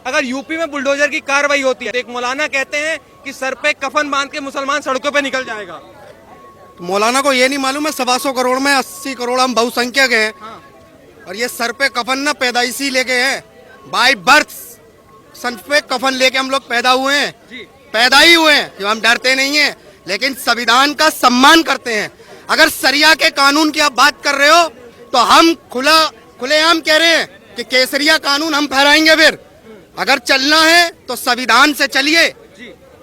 अगर यूपी में बुलडोजर की कार्रवाई होती है तो एक मौलाना कहते हैं कि सर पे कफन बांध के मुसलमान सड़कों पे निकल जाएगा। तो मौलाना को ये नहीं मालूम है 125 करोड़ में 80 करोड़ हम बहुसंख्यक हैं। हाँ। और ये सर पे कफन ना पैदाइशी लेके हैं, बाय बर्थ सर पे कफन लेके हम लोग पैदा हुए हैं, पैदा ही हुए हैं कि हम डरते नहीं हैं, लेकिन संविधान का सम्मान करते हैं। अगर सरिया के कानून की आप बात कर रहे हो तो हम खुलेआम कह रहे हैं कि केसरिया कानून हम फहराएंगे। फिर अगर चलना है तो संविधान से चलिए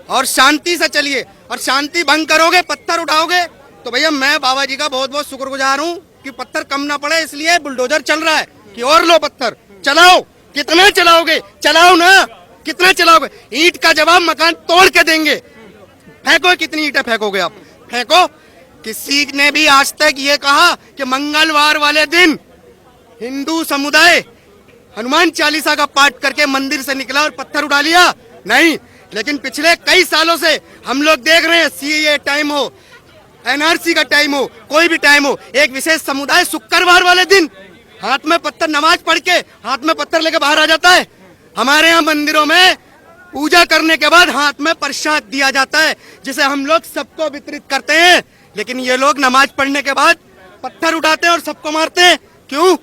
और शांति से चलिए, और शांति भंग करोगे, पत्थर उठाओगे तो भैया मैं बाबा जी का बहुत बहुत शुक्रगुजार हूँ कि पत्थर कम ना पड़े, इसलिए बुलडोजर चल रहा है कि और लो पत्थर चलाओ। कितना चलाओगे, चलाओ ना, कितना चलाओगे। ईंट का जवाब मकान तोड़ के देंगे। फेंको, कितनी ईंटें फेंकोगे आप, फेंको। किसी ने भी आज तक ये कहा कि मंगलवार वाले दिन हिंदू समुदाय हनुमान चालीसा का पाठ करके मंदिर से निकला और पत्थर उठा लिया? नहीं। लेकिन पिछले कई सालों से हम लोग देख रहे हैं, सीएए टाइम हो, एनआरसी का टाइम हो, कोई भी टाइम हो, एक विशेष समुदाय शुक्रवार वाले दिन हाथ में पत्थर, नमाज पढ़ के हाथ में पत्थर लेके बाहर आ जाता है। हमारे यहाँ मंदिरों में पूजा करने के बाद हाथ में प्रसाद दिया जाता है जिसे हम लोग सबको वितरित करते हैं। लेकिन ये लोग नमाज पढ़ने के बाद पत्थर उठाते हैं और सबको मारते हैं। क्यों?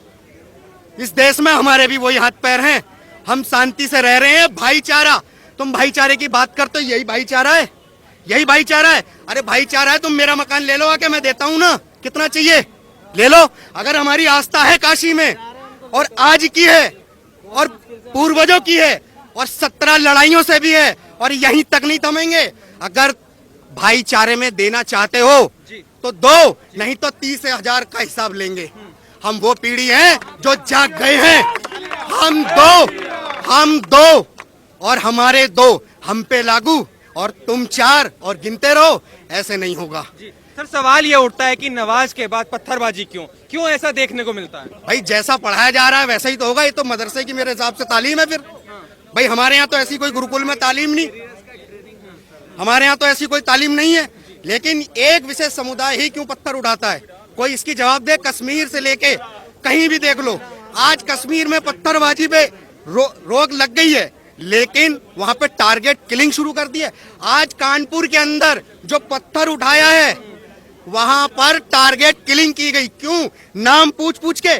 इस देश में हमारे भी वही हाथ पैर हैं, हम शांति से रह रहे हैं। भाईचारा, तुम भाईचारे की बात करते हो, यही भाईचारा है, यही भाईचारा है। अरे भाईचारा है, तुम मेरा मकान ले लो आके, मैं देता हूँ ना, कितना चाहिए ले लो। अगर हमारी आस्था है काशी में, और आज की है और पूर्वजों की है और 17 लड़ाइयों से भी है, और यहीं तक नहीं थमेंगे। अगर भाईचारे में देना चाहते हो तो दो, नहीं तो 30,000 का हिसाब लेंगे। हम वो पीढ़ी हैं जो जाग गए हैं। हम दो और हमारे दो हम पे लागू, और तुम 4 और गिनते रहो, ऐसे नहीं होगा। सर सवाल ये उठता है कि नमाज के बाद पत्थरबाजी क्यों ऐसा देखने को मिलता है? भाई जैसा पढ़ाया जा रहा है वैसा ही तो होगा। ये तो मदरसे की मेरे हिसाब से तालीम है। फिर भाई हमारे यहाँ तो ऐसी कोई गुरुकुल में तालीम नहीं, हमारे यहाँ तो ऐसी कोई तालीम नहीं है। लेकिन एक विशेष समुदाय ही क्यों पत्थर उठाता है, कोई इसकी जवाब दे। कश्मीर से लेके कहीं भी देख लो, आज कश्मीर में पत्थरबाजी पे रोक लग गई है, लेकिन वहां पे टारगेट किलिंग शुरू कर दी है। आज कानपुर के अंदर जो पत्थर उठाया है वहां पर टारगेट किलिंग की गई। क्यों? नाम पूछ के,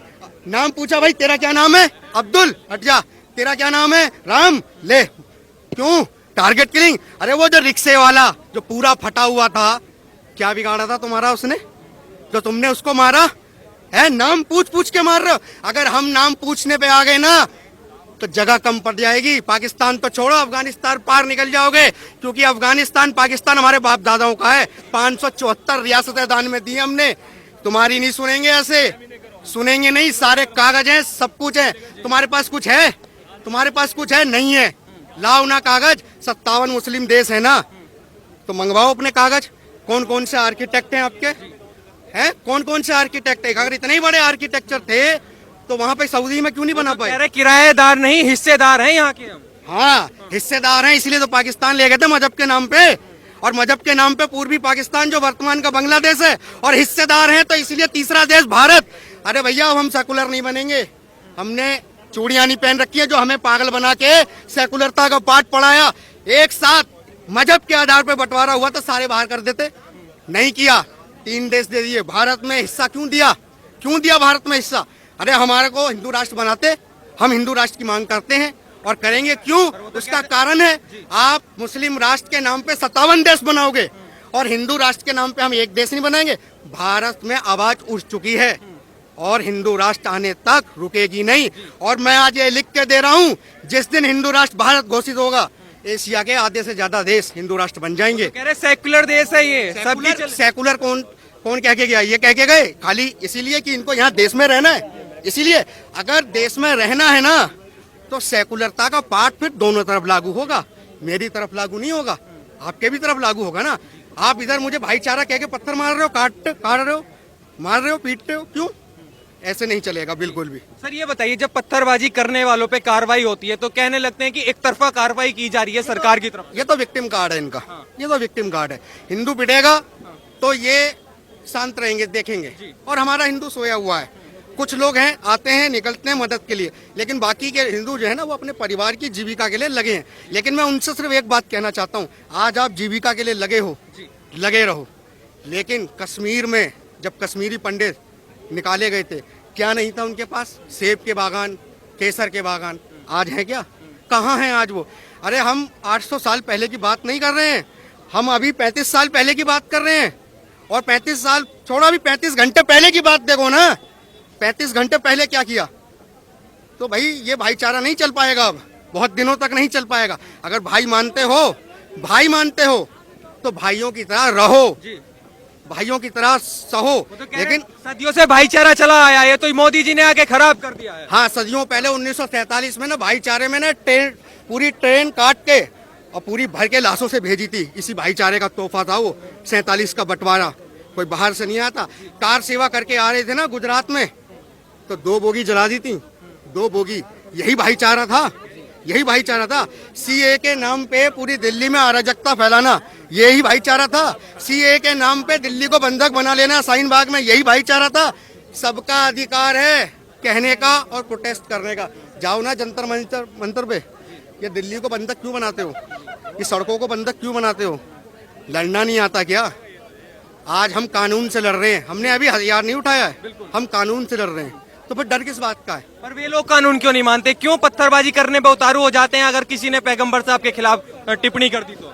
नाम पूछा, भाई तेरा क्या नाम है? अब्दुल। हट जा। तेरा क्या नाम है? राम। ले। क्यों? Target killing. अरे वो जो रिक्शे वाला जो पूरा फटा हुआ था, क्या बिगाड़ा था तुम्हारा उसने जो तुमने उसको मारा है? नाम पूछ के मार रहे हो। अगर हम नाम पूछने पे आ गए ना तो जगह कम पड़ जाएगी। पाकिस्तान तो छोड़ो, अफगानिस्तान पार निकल जाओगे, क्योंकि अफगानिस्तान पाकिस्तान हमारे बाप दादाओं का है। 574 रियासतें दान में दी हमने। तुम्हारी नहीं सुनेंगे, ऐसे सुनेंगे नहीं। सारे कागज हैं, सब कुछ है। तुम्हारे पास कुछ है? तुम्हारे पास कुछ है? नहीं है। लाओ ना कागज। 57 मुस्लिम देश है ना, तो मंगवाओ अपने कागज। कौन कौन से आर्किटेक्ट हैं आपके? हैं कौन कौन से आर्किटेक्ट है? अगर इतने ही बड़े आर्किटेक्चर थे तो वहाँ पे सऊदी में क्यों नहीं बना पाए? अरे किराएदार नहीं, हिस्सेदार हैं यहाँ के हम। हाँ, हिस्सेदार हैं, इसलिए तो पाकिस्तान ले गए थे मजहब के नाम पे। और मजहब के नाम पे पूर्वी पाकिस्तान जो वर्तमान का बांग्लादेश है, और हिस्सेदार हैं तो इसलिए तीसरा देश भारत। अरे भैया हम सेकुलर नहीं बनेंगे। हमने चूड़ियां नहीं पहन रखी है जो हमें पागल बना के सेकुलरता का पाठ पढ़ाया। एक साथ मजहब के आधार पर बंटवारा हुआ तो सारे बाहर कर देते, नहीं किया। 3 देश दे दिए। भारत में हिस्सा क्यों दिया? क्यों दिया भारत में हिस्सा? अरे हमारे को हिंदू राष्ट्र बनाते, हम हिंदू राष्ट्र की मांग करते हैं और करेंगे। क्यों? उसका कारण है, आप मुस्लिम राष्ट्र के नाम पे 57 देश बनाओगे और हिंदू राष्ट्र के नाम पे हम एक देश नहीं बनाएंगे। भारत में आवाज उठ चुकी है और हिंदू राष्ट्र आने तक रुकेगी नहीं। और मैं आज ये लिख के दे रहा हूँ, जिस दिन हिंदू राष्ट्र भारत घोषित होगा, एशिया के आधे से ज्यादा देश हिंदू राष्ट्र बन जाएंगे। कह रहे सेकुलर देश है ये। सेकुलर कौन कह के गया? ये कह के गए खाली इसीलिए कि इनको यहाँ देश में रहना है। इसीलिए अगर देश में रहना है ना तो सेकुलरता का पाठ फिर दोनों तरफ लागू होगा। मेरी तरफ लागू नहीं होगा, आपके भी तरफ लागू होगा ना। आप इधर मुझे भाईचारा कह के पत्थर मार रहे हो, काट रहे हो, मार रहे हो, पीट रहे हो, क्यों? ऐसे नहीं चलेगा बिल्कुल भी। सर ये बताइए, जब पत्थरबाजी करने वालों पे कार्रवाई होती है तो कहने लगते हैं कि एक तरफा कार्रवाई की जा रही है सरकार की तरफ। ये तो विक्टिम कार्ड है इनका। ये तो विक्टिम कार्ड है। हिंदू पिटेगा तो ये शांत रहेंगे, देखेंगे, और हमारा हिंदू सोया हुआ है। कुछ लोग हैं आते हैं निकलते हैं मदद के लिए, लेकिन बाकी के हिंदू जो है ना वो अपने परिवार की जीविका के लिए लगे हैं। लेकिन मैं उनसे सिर्फ एक बात कहना चाहता हूँ, आज आप जीविका के लिए लगे हो, लगे रहो, लेकिन कश्मीर में जब कश्मीरी पंडित निकाले गए थे क्या नहीं था उनके पास? सेब के बागान, केसर के बागान। आज है क्या? कहाँ हैं आज वो? अरे हम 800 साल पहले की बात नहीं कर रहे हैं, हम अभी 35 साल पहले की बात कर रहे हैं। और 35 साल छोड़ो, अभी 35 घंटे पहले की बात देखो ना, 35 घंटे पहले क्या किया। तो भाई ये भाईचारा नहीं चल पाएगा, अब बहुत दिनों तक नहीं चल पाएगा। अगर भाई मानते हो तो भाइयों की तरह रहो, भाइयों की तरह सहो। लेकिन सदियों से भाईचारा चला आया, ये तो मोदी जी ने आके खराब कर दिया है। हाँ, सदियों पहले 1947 में ना भाईचारे में ना पूरी ट्रेन काट के और पूरी भर के लाशों से भेजी थी। इसी भाईचारे का तोहफा था वो 47 का बंटवारा। कोई बाहर से नहीं आता। कार सेवा करके आ रहे थे ना गुजरात में, तो 2 बोगी जला दी थी, 2 बोगी। यही भाईचारा था, यही भाईचारा था। सीए के नाम पे पूरी दिल्ली में अराजकता फैलाना, यही भाईचारा था। सीए के नाम पे दिल्ली को बंधक बना लेना शाहीन बाग में, यही भाईचारा था। सबका अधिकार है कहने का और प्रोटेस्ट करने का। जाओ ना जंतर मंतर पे, ये दिल्ली को बंधक क्यों बनाते हो, ये सड़कों को बंधक क्यों बनाते हो? लड़ना नहीं आता क्या? आज हम कानून से लड़ रहे हैं, हमने अभी हथियार नहीं उठाया है, हम कानून से लड़ रहे हैं। तो फिर डर किस बात का है? पर वे लोग कानून क्यों नहीं मानते, क्यों पत्थरबाजी करने पे उतारू हो जाते हैं अगर किसी ने पैगंबर साहब के खिलाफ टिप्पणी कर दी तो?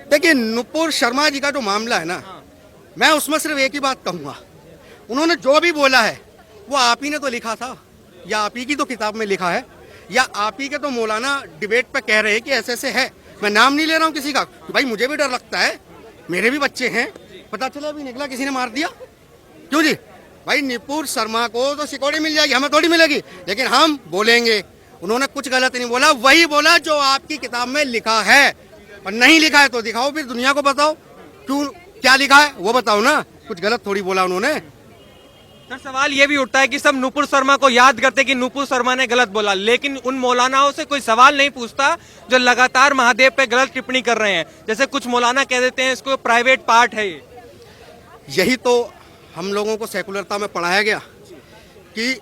देखिए, नुपुर शर्मा जी का जो मामला है ना, मैं उसमें सिर्फ एक ही बात कहूंगा, उन्होंने जो भी बोला है वो आप ही ने तो लिखा था, या आप ही की तो किताब में लिखा है, या आप ही के तो मौलाना डिबेट पे कह रहे हैं कि ऐसे ऐसे है। मैं नाम नहीं ले रहा हूँ किसी का, भाई मुझे भी डर लगता है, मेरे भी बच्चे हैं। पता चला अभी निकला किसी ने मार दिया, क्यों जी? भाई नुपुर शर्मा को तो सिक्योरिटी मिल जाएगी, हमें थोड़ी मिलेगी, लेकिन हम बोलेंगे। उन्होंने कुछ गलत नहीं बोला, वही बोला जो आपकी किताब में लिखा है। और नहीं लिखा है तो दिखाओ, फिर दुनिया को बताओ क्यों, क्या लिखा है वो बताओ ना। कुछ गलत थोड़ी बोला उन्होंने। सर सवाल ये भी उठता है कि सब नुपुर शर्मा को याद करते कि नुपुर शर्मा ने गलत बोला, लेकिन उन मौलानाओं से कोई सवाल नहीं पूछता जो लगातार महादेव पे गलत टिप्पणी कर रहे हैं। जैसे कुछ मौलाना कह देते हैं इसको प्राइवेट पार्ट है। यही तो हम लोगों को सेकुलरता में पढ़ाया गया कि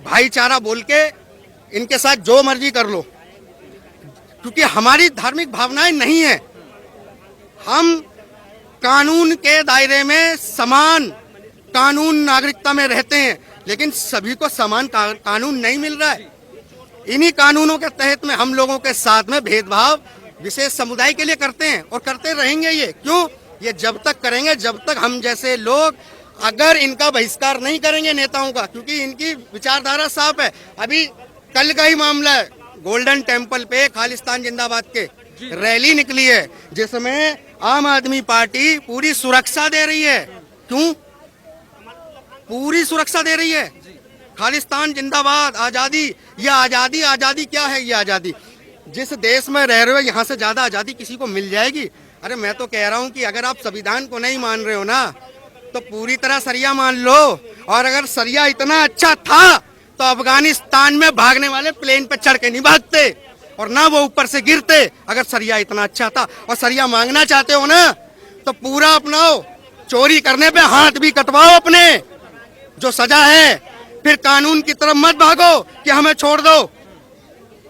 भाईचारा बोल के इनके साथ जो मर्जी कर लो, क्योंकि हमारी धार्मिक भावनाएं नहीं है। हम कानून के दायरे में समान कानून नागरिकता में रहते हैं, लेकिन सभी को समान कानून नहीं मिल रहा है। इन्हीं कानूनों के तहत में हम लोगों के साथ में भेदभाव विशेष समुदाय के लिए करते हैं और करते रहेंगे। ये क्यों? ये जब तक करेंगे जब तक हम जैसे लोग अगर इनका बहिष्कार नहीं करेंगे नेताओं का, क्योंकि इनकी विचारधारा साफ है। अभी कल का ही मामला है, गोल्डन टेम्पल पे खालिस्तान जिंदाबाद के रैली निकली है, जिसमें आम आदमी पार्टी पूरी सुरक्षा दे रही है। क्यों पूरी सुरक्षा दे रही है? खालिस्तान जिंदाबाद, आजादी। ये आजादी, आजादी क्या है? ये आजादी जिस देश में रह रहे हो यहाँ से ज्यादा आजादी किसी को मिल जाएगी? अरे मैं तो कह रहा हूँ कि अगर आप संविधान को नहीं मान रहे हो ना, तो पूरी तरह सरिया मान लो। और अगर सरिया इतना अच्छा था तो अफगानिस्तान में भागने वाले प्लेन पे चढ़ के नहीं भागते और ना वो ऊपर से गिरते। अगर सरिया इतना अच्छा था और सरिया मांगना चाहते हो ना, तो पूरा अपनाओ। चोरी करने पे हाथ भी कटवाओ अपने, जो सजा है। फिर कानून की तरफ मत भागो कि हमें छोड़ दो,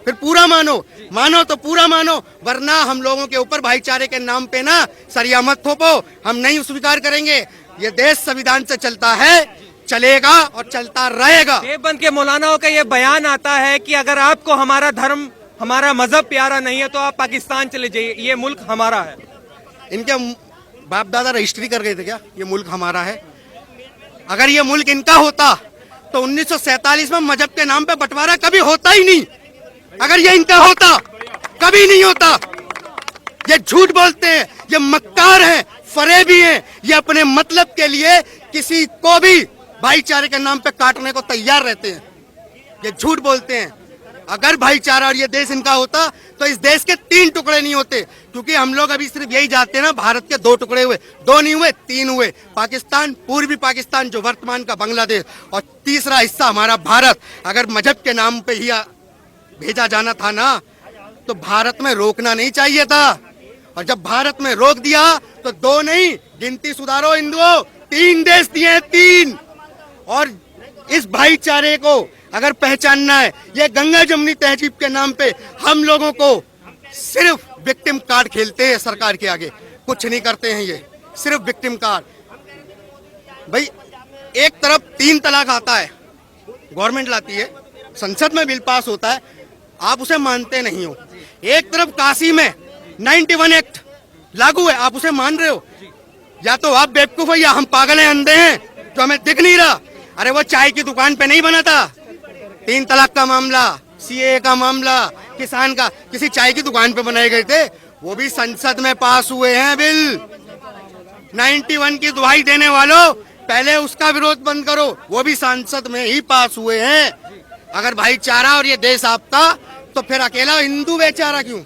फिर पूरा मानो तो पूरा मानो, वरना हम लोगों के ऊपर भाईचारे के नाम पे ना सरिया मत थोपो। हम नहीं स्वीकार करेंगे। ये देश संविधान से चलता है, चलेगा और चलता रहेगा। देवबंद के मौलानाओं का ये बयान आता है कि अगर आपको हमारा धर्म, हमारा मजहब प्यारा नहीं है तो आप पाकिस्तान चले जाइए, ये मुल्क हमारा है। इनके बाप दादा रजिस्ट्री कर गए थे क्या ये मुल्क हमारा है? अगर ये मुल्क इनका होता तो 1947 में मजहब के नाम पे बंटवारा कभी होता ही नहीं। अगर ये इनका होता कभी नहीं होता। ये झूठ बोलते हैं, ये मक्कार हैं, फरेबी हैं। ये अपने मतलब के लिए किसी को भी भाईचारे के नाम पे काटने को तैयार रहते हैं। ये झूठ बोलते हैं। अगर भाईचारा और ये देश इनका होता तो इस देश के 3 टुकड़े नहीं होते। क्योंकि हम लोग अभी सिर्फ यही जानते हैं ना, भारत के 2 टुकड़े हुए, 2 नहीं हुए 3 हुए। पाकिस्तान, पूर्वी पाकिस्तान जो वर्तमान का बांग्लादेश, और तीसरा हिस्सा हमारा भारत। अगर मजहब के नाम पे ही भेजा जाना था ना, तो भारत में रोकना नहीं चाहिए था। और जब भारत में रोक दिया तो 2 नहीं, गिनती सुधारो हिंदुओं, 3 देश दिए, 3। और इस भाईचारे को अगर पहचानना है, ये गंगा जमुनी तहजीब के नाम पे हम लोगों को सिर्फ विक्टिम कार्ड खेलते हैं सरकार के आगे, कुछ नहीं करते हैं। ये सिर्फ विक्टिम कार्ड। भाई एक तरफ 3 तलाक आता है, गवर्नमेंट लाती है, संसद में बिल पास होता है, आप उसे मानते नहीं हो। एक तरफ काशी में 91 एक्ट लागू है, आप उसे मान रहे हो। या तो आप बेवकूफ हो या हम पागल हैं, अंधे हैं, जो हमें दिख नहीं रहा। अरे वो चाय की दुकान पे नहीं बना था 3 तलाक का मामला, सीए का मामला, किसान का, किसी चाय की दुकान पे बनाए गए थे, वो भी संसद में पास हुए हैं बिल। 91 की दुहाई देने वालों, पहले उसका विरोध बंद करो, वो भी संसद में ही पास हुए हैं। अगर भाईचारा और ये देश आपका, तो फिर अकेला हिंदू बेचारा क्यों?